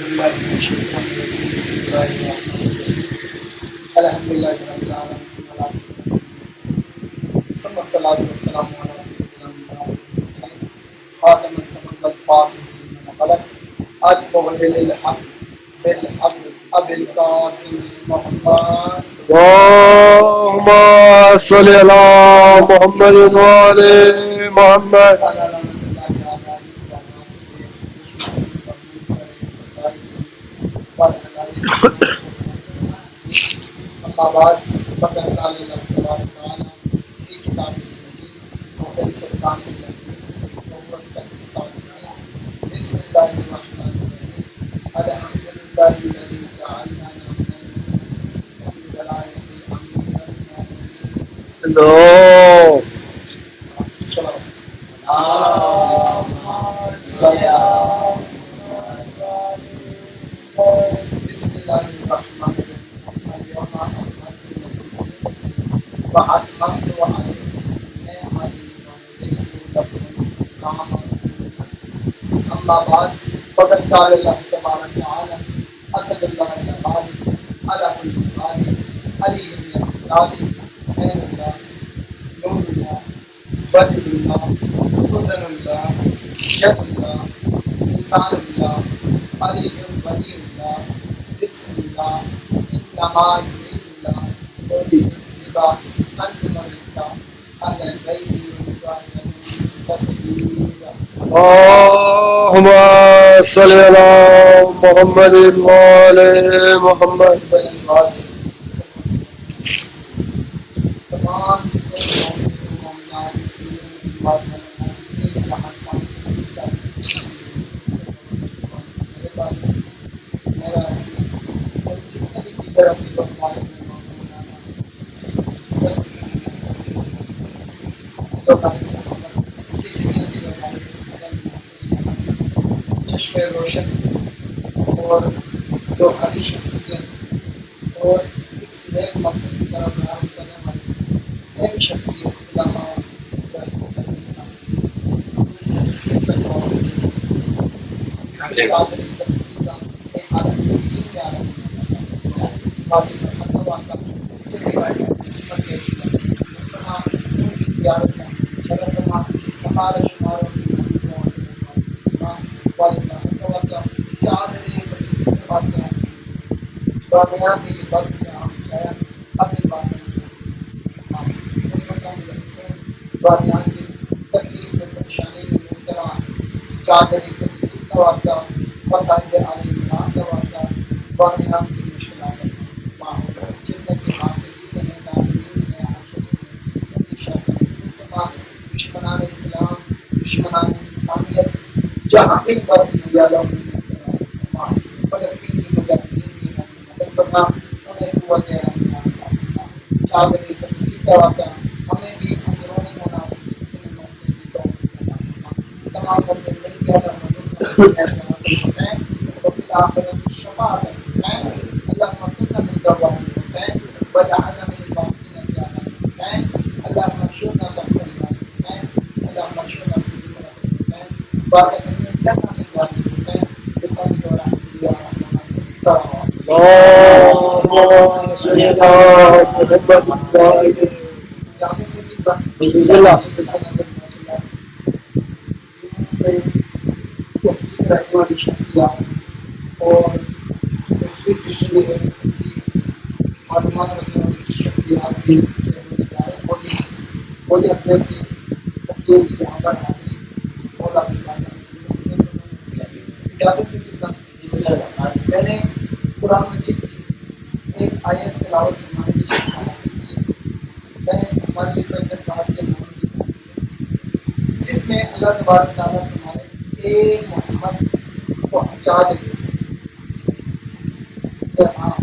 بالله من الشيطان الرجيم بسم الله الرحمن الرحيم الحمد لله رب العالمين ثم الصلاة والسلام على سيدنا محمد خاتم النبيين الفاتح لما خلق المبين الحق في الحق أبي القاسم محمد اللهم صل على محمد وعلى محمد. أما بعد فقد قال الله تبارك وتعالى في كتابه المجيد وفي القرآن الحكيم ومصدق الصادقين بسم الله الرحمن الرحيم الحمد لله الذي جعلنا من الولاية أميرا No. بسم الله الرحمن الرحيم اليوم أكملت لكم وأتممت عليكم نعمتي ورضيت لكم الإسلام أما بعد فقد قال الله تبارك وتعالى أسد الله الغالب على كل غالب علي بن أبي طالب خير الله نور الله بدر الله أذن الله يد الله لسان الله علي ولي الله بسم الله إنما يريد الله ليذهب عنكم الرجس أهل البيت ويطهركم تطهيرا. اللهم صل على محمد وعلى محمد. تمام مومنات چشم روشن اور جو ہری شخصیت اور اس نیک مقصد کی طرف راغب کرنے والی ایک شخصیت علامہ ابراہیم حسین صاحب اس کا جواب چادری تبدیلی کا ایک عالم دین میں عالم والی واسطہ اس کے روایت پر پیش کیا فرما ان کی زیارت میں شرف فرما ہمارے شمار کامیابی بد میں ہم شاید اپنی باتیں باریاں کی تکلیف میں پریشانی میں مبتلا چادری تکلیف کا واقعہ مسائل علی عمران کا واقعہ باریاں کی مشکلات ماحول جنت کے حاصلین ہیں ناظرین ہیں عاشقین ہیں دشمنان اسلام دشمنان انسانیت جہاں بھی پر دیا لوگ فلسطین کی مجاہدین کی مدد کرنا انہیں قوت چادری تکلیف کا واقعہ ہمیں بھی اندرونی منافقین سے نمٹنے کی توفیق عطا فرما تمام مرد مل کے اللہ مدد حسین وفی الآخرت شفاعت حسین اللہ مغفرنا من ذرات حسین وجعلنا من الباقین زیادہ حسین اللہ مغشورنا تحت حسین اللہ مغشورنا في ذكر حسین باقی من جنہ من والد حسین بفضل ورحمة يا رحمن اللهم صل على محمد وعلى بسم اللہ. اور معلومات رکھنے والی شخصیات بھی اپنے سے تقریر کی یہاں پر حاضری اور اجازت میں نے قرآن مجید کی ایک آیت تلاوت فرمانے کی شرط حاصل کی میں نے ہمارے لیے بہتر بات کے نام جس میں اللہ تبارک تعالیٰ فرمائے اے محمد پہنچا دے ہاں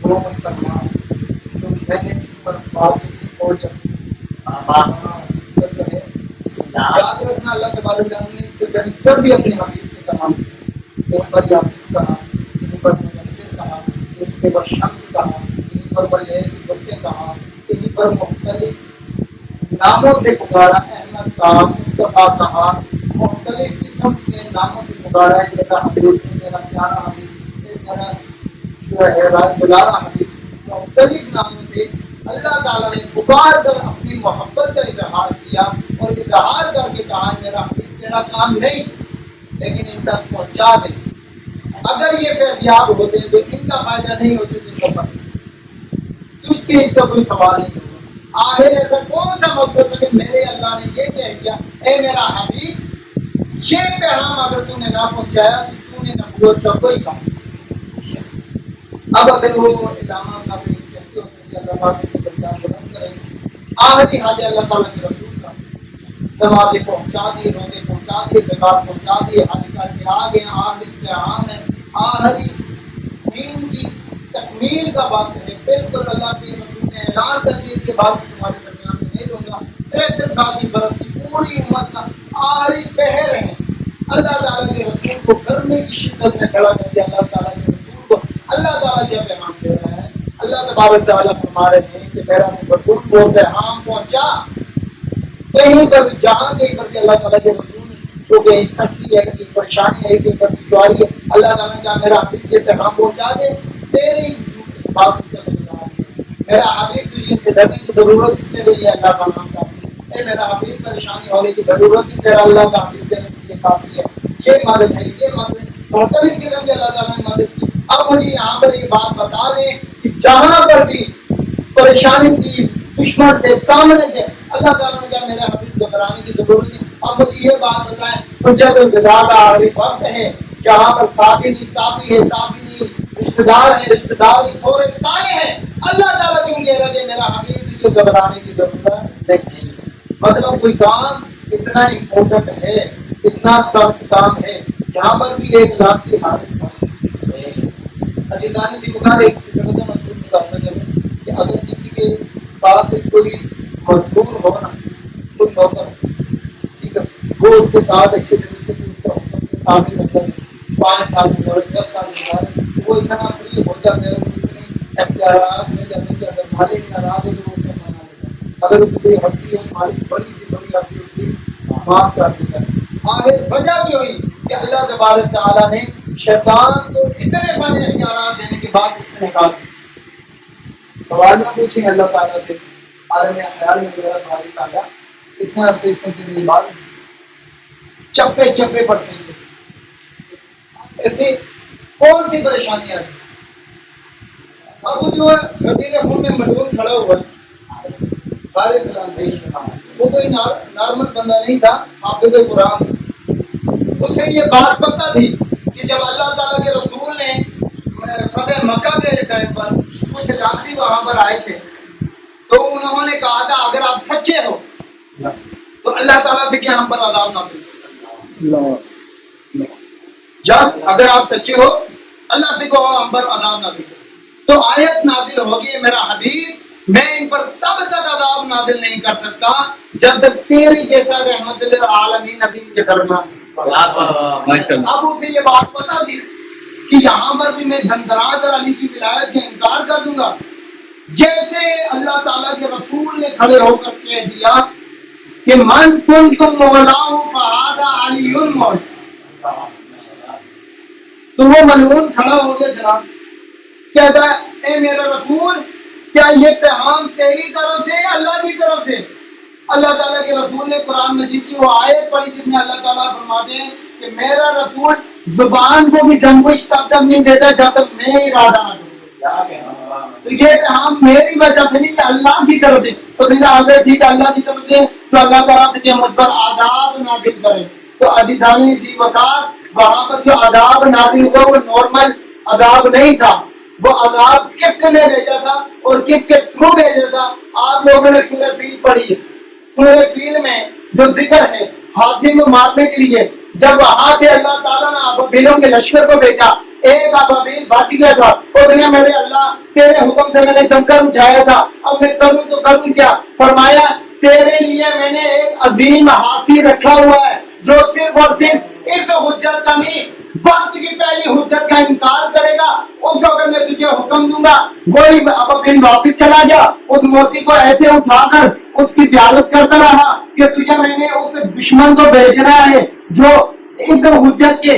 وہ مسلمان جو میں نے پر بات کی پہنچ جو ہے یاد رکھنا اللہ تبارک تعالیٰ نے اس سے پہلے جب بھی اپنے حبیب سے کہا ایک بار یاسین کہا کہیں پر منصر کہا کہیں پر شمس کہا کہیں پر ولیل کے بچے کہا کہیں پر مختلف ناموں سے پکارا احمد کہا مصطفیٰ کہا مختلف قسم کے ناموں سے پکارا ہے کہ حبیب نے میرا پیارا حبیب، اے میرا جو ہے دلارا حبیب، مختلف ناموں سے اللہ تعالیٰ نے پکار کر اپنی محبت کا اظہار کیا اور اظہار کر کے کہا میرا حبیب تیرا کام نہیں لیکن ان تک پہنچا دے. اگر یہ فیضیاب ہوتے تو ان کا فائدہ نہیں ہوتے تو سفر تجھ سے اس کا کوئی سوال نہیں ہوگا. آخر ایسا کون سا مقصد ہے کہ میرے اللہ نے یہ کہہ دیا اے میرا حبیب یہ پیغام اگر تو نے نہ پہنچایا تو نے نبوت کا کوئی کام نہیں. اب اگر وہ علامہ صاحب کہتے ہوتے کہ اللہ تعالیٰ کی درجات بلند کریں آخری حاجہ اللہ تعالیٰ کے رسول کا نمازیں پہنچا دی، روزے پہنچا دیے، زکات پہنچا دی، حج کر کے آ گئے. آخری پیغام ہے، آخری دین کی تکمیل کا وقت ہے. بالکل اللہ کے رسول نے اعلان کر دیا کہ بعد میں تمہارے درمیان میں نہیں رہوں گا. 63 سال کی برس کی پوری امت کا آخری پہر ہے. اللہ تعالیٰ کے رسول کو گرمی کی شدت میں کھڑا کر دیا. اللہ تعالیٰ کے رسول کو اللہ تعالیٰ کیا پیغام دے رہا ہے؟ اللہ تبارک تعالیٰ فرما رہے ہیں کہ میرا رسول کو پیغام پہنچا. کہیں پر جہاں کہیں پر کہ اللہ تعالیٰ کے رسول کو کہیں سختی ہے، کہیں پریشانی ہے، کہیں پر دشواری ہے، اللہ تعالیٰ نے کہا میرا حبیب کے پیغام پہنچا دے. تیرے بات کا میرا حبیب تجھے سے ڈرنے کی ضرورت ہے، تیرے لیے اللہ کا نام کافی ہے. اے میرا حبیب پریشانی ہونے کی ضرورت ہے، تیرا اللہ کا حبیب دینے کے لیے کافی ہے. یہ مدد ہے، یہ مدد ہے. مختلف قسم کی اللہ تعالیٰ نے مدد کی. اب مجھے یہاں پر یہ بات بتا دیں کہ جہاں پر بھی پریشانی تھی، دشمن تھے، سامنے تھے، اللہ تعالیٰ نے کہا میرے حبیب کو کرانے کی ضرورت ہے. اب مجھے یہ بات بتائیں حجت الوداع کا آخری وقت ہے، جہاں پر صابری تابی ہے، تابی رشتہ دار ہیں، رشتہ دار تھوڑے سارے ہیں. اللہ تعالیٰ کیوں کہہ رہا ہے کہ میرا حبیب تجھے گھبرانے کی ضرورت نہیں. مطلب کوئی کام اتنا امپورٹنٹ ہے، اتنا سخت کام ہے، یہاں پر بھی 1 لاکھ کی حالت عزیزانی تھی بخار ایک مشہور مطالعہ کہ اگر کسی کے پاس کوئی مزدور ہو نا، کوئی نوکر ٹھیک ہے، وہ اس کے ساتھ اچھے طریقے سے اس کا حکم تعمیر رکھتا ہے، 5 سال گزارے، 10 سال گزارے، وہ اتنا فری ہو جاتا ہے، اتنے اختیارات مل جاتے ہیں کہ اگر مالک ناراض ہو تو وہ اسے منا لیتا ہے. اگر اس کی ہستی ہو مالک بڑی سی بڑی ہستی اس کی معاف کر دیتا ہے. آخر وجہ کی ہوئی کہ اللہ تبارک تعالیٰ نے شیطان کو اتنے سارے اختیارات دینے کے بعد اس سے نکال دیا. سوال نہ پوچھیں اللہ تعالیٰ سے، عالم خیال میں میرا بھاری تعالیٰ اتنا عرصے اس کی بات چپے چپے پر سے ایسی کون سی پریشانیاں ہیں. اب وہ جو غدیر خون میں مجبور کھڑا ہوا ہے حارث الانبیش، وہ کوئی نارمل بندہ نہیں تھا، حافظ قرآن. اسے یہ بات پتہ تھی کہ جب اللہ تعالیٰ کے رسول نے فتح مکہ کے ٹائم پر کچھ جانتی وہاں پر آئے تھے تو انہوں نے کہا تھا اگر آپ سچے ہو تو اللہ تعالیٰ سے کیا ہم پر عذاب نہ کرے. جب اگر آپ سچے ہو اللہ سے کہو ہم پر عذاب نہ کرے. تو آیت نازل ہوگی میرا حبیب میں ان پر تب تک عذاب نازل نہیں کر سکتا جب تک تیری جیسا رحمت للعالمین نبی کے درمیان. اب اسے یہ بات پتا تھی کہ یہاں پر بھی میں دھندرا کر علی کی ولایت کا انکار کر دوں گا. جیسے اللہ تعالیٰ کے رسول نے کھڑے ہو کر کہہ دیا کہ من کنتم مولاہ فہذا علی مولا، تو وہ ملعون کھڑا ہو گیا جناب کہتا ہے اے میرا رسول کیا یہ پیغام تیری طرف سے اللہ کی طرف سے؟ اللہ تعالیٰ کے رسول نے قرآن مجید کی وہ آیت پڑھی جس میں اللہ تعالیٰ فرماتے ہیں کہ میرا رسول زبان کو بھی جنگوش تب تک نہیں دیتا جب تک میں ارادہ نہ کروں. تو یہ پیغام میری وجہ سے نہیں، اللہ کی طرف سے. تو اگر ٹھیک اللہ کی طرف سے تو اللہ تعالیٰ سے کہ مجھ پر عذاب نازل کرے. تو عزیزانی ذی وقار وہاں پر جو عذاب نازل ہوا وہ نارمل عذاب نہیں تھا. وہ عذاب کس نے بھیجا تھا اور کس کے تھرو بھیجا تھا؟ آپ لوگوں نے سورہ فیل پڑھی ہے. سورہ فیل میں جو ذکر ہے ہاتھی کو مارنے کے لیے جب وہاں سے اللہ تعالیٰ نے ابابیلوں کے لشکر کو بھیجا، ایک ابابیل بچ گیا تھا. اور دنیا میرے اللہ تیرے حکم سے میں نے جمکر اٹھایا تھا، اب میں کروں تو کروں کیا؟ فرمایا تیرے لیے میں نے ایک عظیم ہاتھی رکھا ہوا ہے جو صرف اور صرف اس حجت کا نہیں وقت کی پہلی حجت کا انکار کرے گا. اس وقت میں تجھے حکم دوں گا. وہی ابابیل واپس چلا گیا، اس موتی کو ایسے اٹھا کر اس کی زیارت کرتا رہا کہ تجھے میں نے اس دشمن کو بھیجنا ہے جو اس حجت کے